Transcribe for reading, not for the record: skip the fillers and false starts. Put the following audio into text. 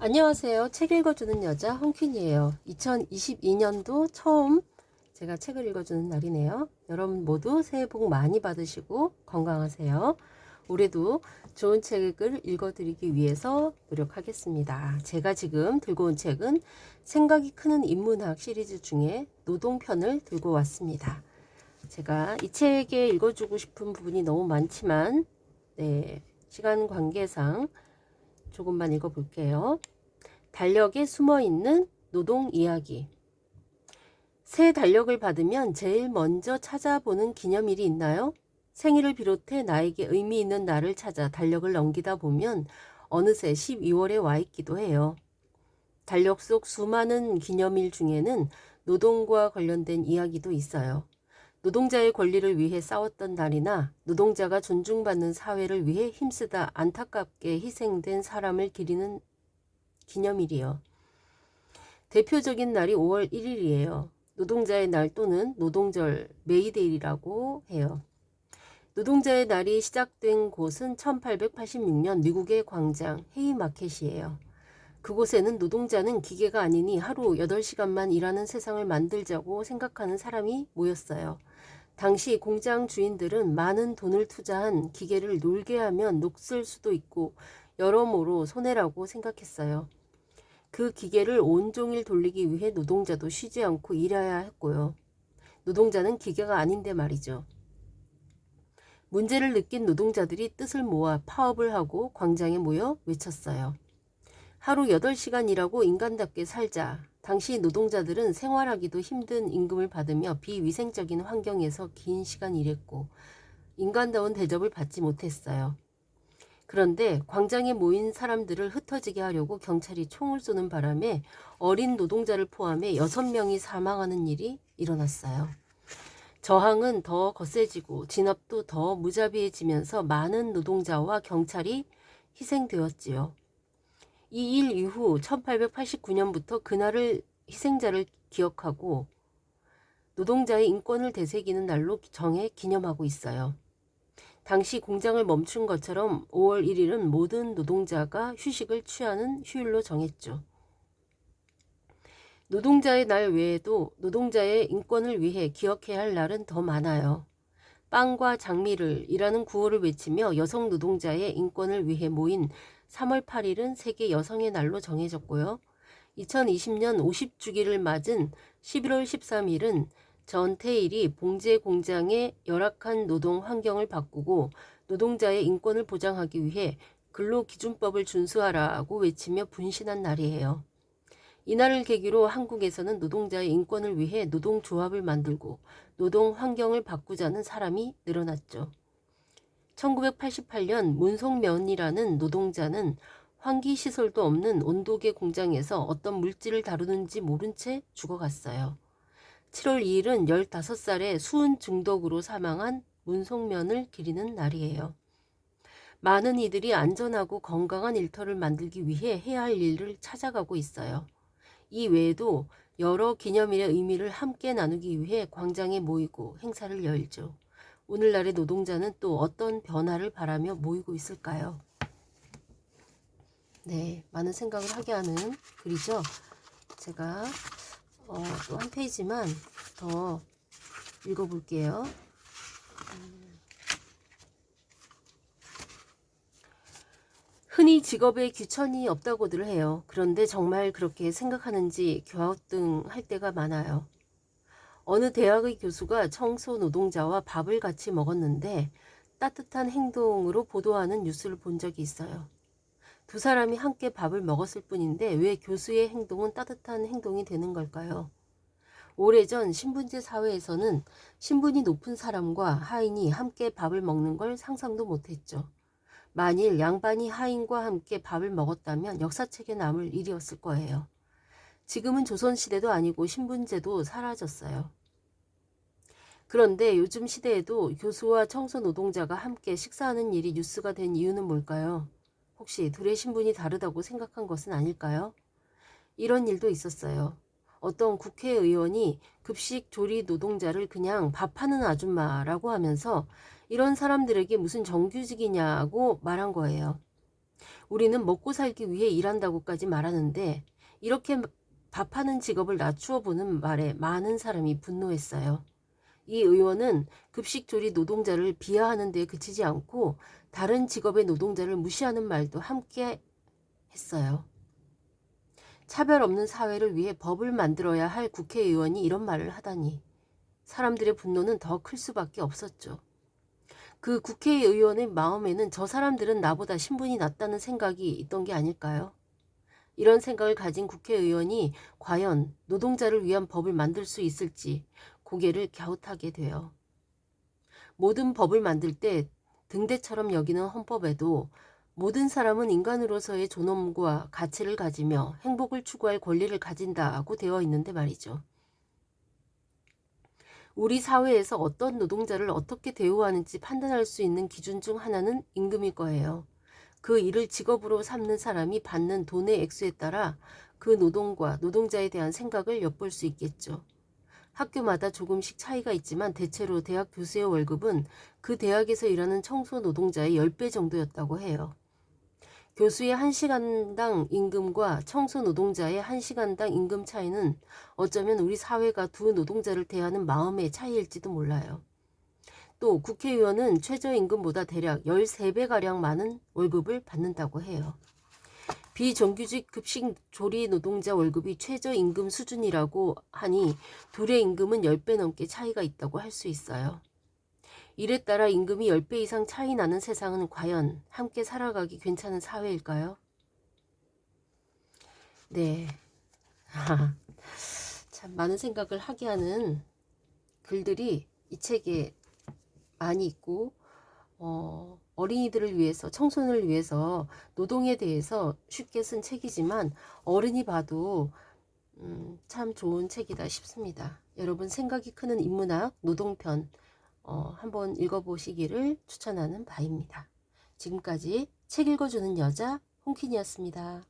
안녕하세요. 책 읽어주는 여자 홍퀸이에요. 2022년도 처음 제가 책을 읽어주는 날이네요. 여러분 모두 새해 복 많이 받으시고 건강하세요. 올해도 좋은 책을 읽어드리기 위해서 노력하겠습니다. 제가 지금 들고 온 책은 생각이 크는 인문학 시리즈 중에 노동편을 들고 왔습니다. 제가 이 책에 읽어주고 싶은 부분이 너무 많지만 시간 관계상 조금만 읽어볼게요. 달력에 숨어있는 노동 이야기. 새 달력을 받으면 제일 먼저 찾아보는 기념일이 있나요? 생일을 비롯해 나에게 의미 있는 날을 찾아 달력을 넘기다 보면 어느새 12월에 와 있기도 해요. 달력 속 수많은 기념일 중에는 노동과 관련된 이야기도 있어요. 노동자의 권리를 위해 싸웠던 날이나 노동자가 존중받는 사회를 위해 힘쓰다 안타깝게 희생된 사람을 기리는 기념일이요. 대표적인 날이 5월 1일이에요. 노동자의 날 또는 노동절 메이데이라고 해요. 노동자의 날이 시작된 곳은 1886년 미국의 광장 헤이마켓이에요. 그곳에는 노동자는 기계가 아니니 하루 8시간만 일하는 세상을 만들자고 생각하는 사람이 모였어요. 당시 공장 주인들은 많은 돈을 투자한 기계를 놀게 하면 녹슬 수도 있고 여러모로 손해라고 생각했어요. 그 기계를 온종일 돌리기 위해 노동자도 쉬지 않고 일해야 했고요. 노동자는 기계가 아닌데 말이죠. 문제를 느낀 노동자들이 뜻을 모아 파업을 하고 광장에 모여 외쳤어요. 하루 8시간 일하고 인간답게 살자. 당시 노동자들은 생활하기도 힘든 임금을 받으며 비위생적인 환경에서 긴 시간 일했고 인간다운 대접을 받지 못했어요. 그런데 광장에 모인 사람들을 흩어지게 하려고 경찰이 총을 쏘는 바람에 어린 노동자를 포함해 6명이 사망하는 일이 일어났어요. 저항은 더 거세지고 진압도 더 무자비해지면서 많은 노동자와 경찰이 희생되었지요. 이 일 이후 1889년부터 그날을 희생자를 기억하고 노동자의 인권을 되새기는 날로 정해 기념하고 있어요. 당시 공장을 멈춘 것처럼 5월 1일은 모든 노동자가 휴식을 취하는 휴일로 정했죠. 노동자의 날 외에도 노동자의 인권을 위해 기억해야 할 날은 더 많아요. 빵과 장미를 일하는 구호를 외치며 여성 노동자의 인권을 위해 모인 3월 8일은 세계 여성의 날로 정해졌고요. 2020년 50주기를 맞은 11월 13일은 전태일이 봉제 공장의 열악한 노동 환경을 바꾸고 노동자의 인권을 보장하기 위해 근로기준법을 준수하라고 외치며 분신한 날이에요. 이날을 계기로 한국에서는 노동자의 인권을 위해 노동조합을 만들고 노동 환경을 바꾸자는 사람이 늘어났죠. 1988년 문송면이라는 노동자는 환기시설도 없는 온도계 공장에서 어떤 물질을 다루는지 모른 채 죽어갔어요. 7월 2일은 15살의 수은 중독으로 사망한 문송면을 기리는 날이에요. 많은 이들이 안전하고 건강한 일터를 만들기 위해 해야 할 일을 찾아가고 있어요. 이 외에도 여러 기념일의 의미를 함께 나누기 위해 광장에 모이고 행사를 열죠. 오늘날의 노동자는 또 어떤 변화를 바라며 모이고 있을까요? 네, 많은 생각을 하게 하는 글이죠. 제가 또 한 페이지만 더 읽어볼게요. 흔히 직업에 귀천이 없다고들 해요. 그런데 정말 그렇게 생각하는지 갸우뚱할 때가 많아요. 어느 대학의 교수가 청소 노동자와 밥을 같이 먹었는데 따뜻한 행동으로 보도하는 뉴스를 본 적이 있어요. 두 사람이 함께 밥을 먹었을 뿐인데 왜 교수의 행동은 따뜻한 행동이 되는 걸까요? 오래전 신분제 사회에서는 신분이 높은 사람과 하인이 함께 밥을 먹는 걸 상상도 못했죠. 만일 양반이 하인과 함께 밥을 먹었다면 역사책에 남을 일이었을 거예요. 지금은 조선시대도 아니고 신분제도 사라졌어요. 그런데 요즘 시대에도 교수와 청소 노동자가 함께 식사하는 일이 뉴스가 된 이유는 뭘까요? 혹시 둘의 신분이 다르다고 생각한 것은 아닐까요? 이런 일도 있었어요. 어떤 국회의원이 급식 조리 노동자를 그냥 밥하는 아줌마라고 하면서 이런 사람들에게 무슨 정규직이냐고 말한 거예요. 우리는 먹고 살기 위해 일한다고까지 말하는데 이렇게 밥하는 직업을 낮추어 보는 말에 많은 사람이 분노했어요. 이 의원은 급식조리 노동자를 비하하는 데 그치지 않고 다른 직업의 노동자를 무시하는 말도 함께 했어요. 차별 없는 사회를 위해 법을 만들어야 할 국회의원이 이런 말을 하다니 사람들의 분노는 더 클 수밖에 없었죠. 그 국회의원의 마음에는 저 사람들은 나보다 신분이 낮다는 생각이 있던 게 아닐까요? 이런 생각을 가진 국회의원이 과연 노동자를 위한 법을 만들 수 있을지 고개를 갸웃하게 돼요. 모든 법을 만들 때 등대처럼 여기는 헌법에도 모든 사람은 인간으로서의 존엄과 가치를 가지며 행복을 추구할 권리를 가진다고 되어 있는데 말이죠. 우리 사회에서 어떤 노동자를 어떻게 대우하는지 판단할 수 있는 기준 중 하나는 임금일 거예요. 그 일을 직업으로 삼는 사람이 받는 돈의 액수에 따라 그 노동과 노동자에 대한 생각을 엿볼 수 있겠죠. 학교마다 조금씩 차이가 있지만 대체로 대학 교수의 월급은 그 대학에서 일하는 청소 노동자의 10배 정도였다고 해요. 교수의 1시간당 임금과 청소 노동자의 1시간당 임금 차이는 어쩌면 우리 사회가 두 노동자를 대하는 마음의 차이일지도 몰라요. 또 국회의원은 최저임금보다 대략 13배가량 많은 월급을 받는다고 해요. 비정규직 급식 조리 노동자 월급이 최저임금 수준이라고 하니 둘의 임금은 10배 넘게 차이가 있다고 할 수 있어요. 일에 따라 임금이 10배 이상 차이 나는 세상은 과연 함께 살아가기 괜찮은 사회일까요? 네. 참 많은 생각을 하게 하는 글들이 이 책에 많이 있고 어린이들을 위해서, 청소년을 위해서 노동에 대해서 쉽게 쓴 책이지만 어른이 봐도 참 좋은 책이다 싶습니다. 여러분 생각이 크는 인문학 노동편 한번 읽어보시기를 추천하는 바입니다. 지금까지 책 읽어주는 여자 홍킨이었습니다.